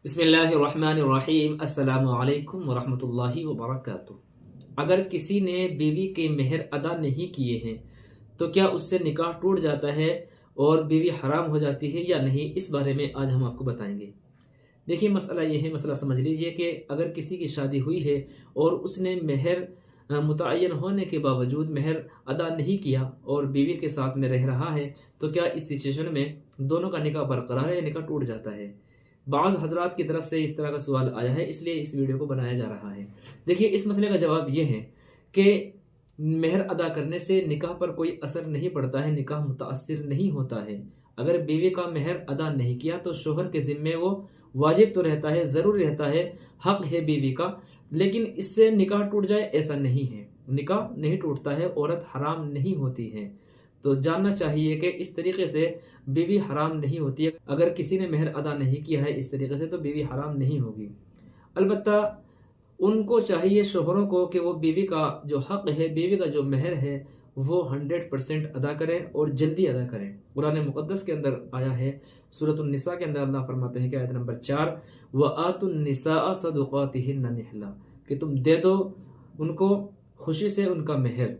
बिस्मिल्लाहिर्रहमानिर्रहीम अस्सलामु अलैकुम वरहमतुल्लाहि वबरकातुह। अगर किसी ने बीवी के मेहर अदा नहीं किए हैं तो क्या उससे निकाह टूट जाता है और बीवी हराम हो जाती है या नहीं, इस बारे में आज हम आपको बताएंगे। देखिए, मसला ये है, मसला समझ लीजिए कि अगर किसी की शादी हुई है और उसने मेहर मुतय्यन होने के बावजूद मेहर अदा नहीं किया और बीवी के साथ में रह रहा है, तो क्या इस सिचुएशन में दोनों का निकाह बरकरार है या निकाह टूट जाता है। बाज़ हजरात की तरफ से इस तरह का सवाल आया है, इसलिए इस वीडियो को बनाया जा रहा है। देखिए, इस मसले का जवाब ये है कि मेहर अदा करने से निकाह पर कोई असर नहीं पड़ता है, निकाह मुतासिर नहीं होता है। अगर बीवी का मेहर अदा नहीं किया तो शोहर के ज़िम्मे वो वाजिब तो रहता है, ज़रूरी रहता है, हक है बीवी का, लेकिन इससे निकाह टूट जाए ऐसा नहीं है। निकाह नहीं टूटता है, औरत हराम नहीं होती है। तो जानना चाहिए कि इस तरीके से बीवी हराम नहीं होती है। अगर किसी ने मेहर अदा नहीं किया है इस तरीके से तो बीवी हराम नहीं होगी। अलबत्ता उनको चाहिए, शोहरों को, कि वो बीवी का जो हक है, बीवी का जो मेहर है, वो 100% अदा करें और जल्दी अदा करें। कुरान मुक़द्दस के अंदर आया है, सूरह निसा के अंदर अल्लाह फरमाते हैं कि आयत नंबर 4, व आतुन निसा सदुक़ातिहिन्ना निहला, कि तुम दे दो उनको खुशी से उनका मेहर।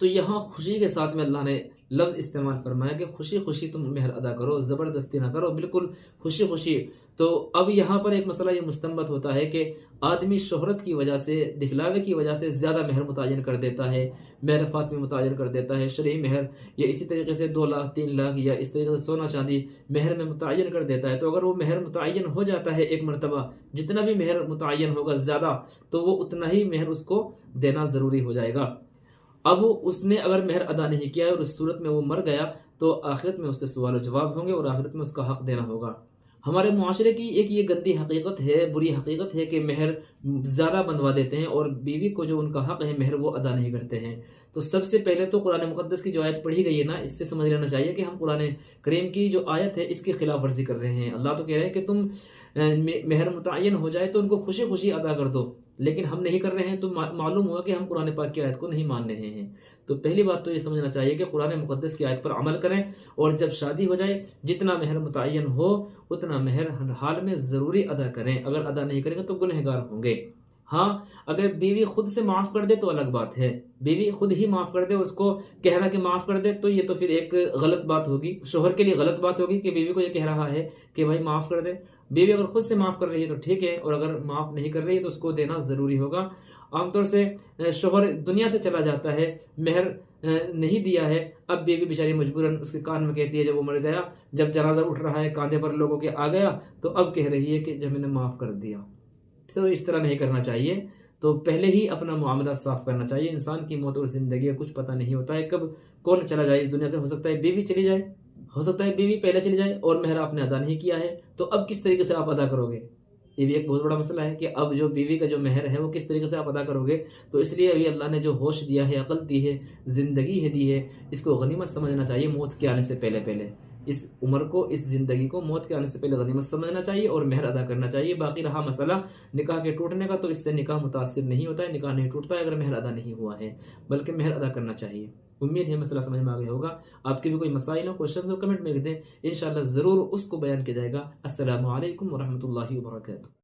तो यहाँ खुशी के साथ में अल्लाह ने लफ्ज़ इस्तेमाल फरमाया कि खुशी खुशी तुम मेहर अदा करो, ज़बरदस्ती ना करो, बिल्कुल खुशी खुशी। तो अब यहाँ पर एक मसला ये मुस्तंबत होता है कि आदमी शोहरत की वजह से, दिखलावे की वजह से ज़्यादा मेहर मुतय्यन कर देता है, मेहर फातिमी मुतय्यन कर देता है, शरई मेहर, या इसी तरीके से 2 लाख 3 लाख या इस तरीके से सोना चांदी मेहर में मुतय्यन कर देता है। तो अगर वो मेहर मुतय्यन हो जाता है एक मरतबा, जितना भी मेहर मुतय्यन होगा ज़्यादा, तो वो उतना ही मेहर उसको देना ज़रूरी हो जाएगा। अब उसने अगर मेहर अदा नहीं किया और उस सूरत में वो मर गया तो आखिरत में उससे सवाल जवाब होंगे और आखिरत में उसका हक देना होगा। हमारे मुआशरे की एक ये गंदी हकीकत है, बुरी हकीकत है कि मेहर ज़्यादा बंधवा देते हैं और बीवी को जो उनका हक है मेहर वो अदा नहीं करते हैं। तो सबसे पहले तो कुरान मुक़द्दस की जो आयत पढ़ी गई है ना, इससे समझ लेना चाहिए कि हम कुरान करीम की जो आयत है इसकी खिलाफ वर्जी कर रहे हैं। अल्लाह तो कह रहे हैं कि तुम मेहर मुतय्यन हो जाए तो उनको खुशी खुशी अदा कर दो, लेकिन हम नहीं कर रहे हैं। तो मालूम हुआ कि हम कुरान पाक की आयत को नहीं मान रहे हैं। तो पहली बात तो ये समझना चाहिए कि कुरान मुक़द्दस की आयत पर अमल करें और जब शादी हो जाए जितना मेहर मुतय्यन हो उतना मेहर हर हाल में ज़रूरी अदा करें। अगर अदा नहीं करेंगे तो गुनहगार होंगे। हाँ, अगर बीवी खुद से माफ़ कर दे तो अलग बात है। बीवी खुद ही माफ़ कर दे, उसको कहना कि माफ़ कर दे, तो ये तो फिर एक गलत बात होगी, शोहर के लिए गलत बात होगी कि बीवी को ये कह रहा है कि भाई माफ़ कर दे। बीवी अगर खुद से माफ़ कर रही है तो ठीक है, और अगर माफ़ नहीं कर रही है तो उसको देना ज़रूरी होगा। आमतौर से शोहर दुनिया से चला जाता है, मेहर नहीं दिया है, अब बीवी बेचारी मजबूरन उसके कान में कहती है, जब वो मर गया, जब जनाजा उठ रहा है, कांधे पर लोगों के आ गया, तो अब कह रही है कि जब मैंने माफ़ कर दिया। तो इस तरह नहीं करना चाहिए। तो पहले ही अपना मामला साफ करना चाहिए। इंसान की मौत और ज़िंदगी का कुछ पता नहीं होता है, कब कौन चला जाए इस दुनिया से। हो सकता है बीवी चली जाए, हो सकता है बीवी पहले चली जाए और मेहर आपने अदा नहीं किया है, तो अब किस तरीके से आप अदा करोगे। ये भी एक बहुत बड़ा मसला है कि अब जो बीवी का जो मेहर है वो किस तरीके से आप अदा करोगे। तो इसलिए अभी अल्लाह ने जो होश दिया है, अकल दी है, ज़िंदगी है दी है, इसको गनीमत समझना चाहिए। मौत के आने से पहले पहले इस उम्र को, इस ज़िंदगी को मौत के आने से पहले गनीमत समझना चाहिए और मेहर अदा करना चाहिए। बाकी रहा मसला निकाह के टूटने का, तो इससे निकाह मुतासिर नहीं होता है, निकाह नहीं टूटता है अगर मेहर अदा नहीं हुआ है, बल्कि मेहर अदा करना चाहिए। उम्मीद है मसला समझ में आ गया होगा। आपके भी कोई मसाइल हो, क्वेश्चन हो, कमेंट में लिख दें, इंशाअल्लाह ज़रूर उसको बयान किया जाएगा। अस्सलामु अलैकुम वरहमतुल्लाहि वबरकातुहू।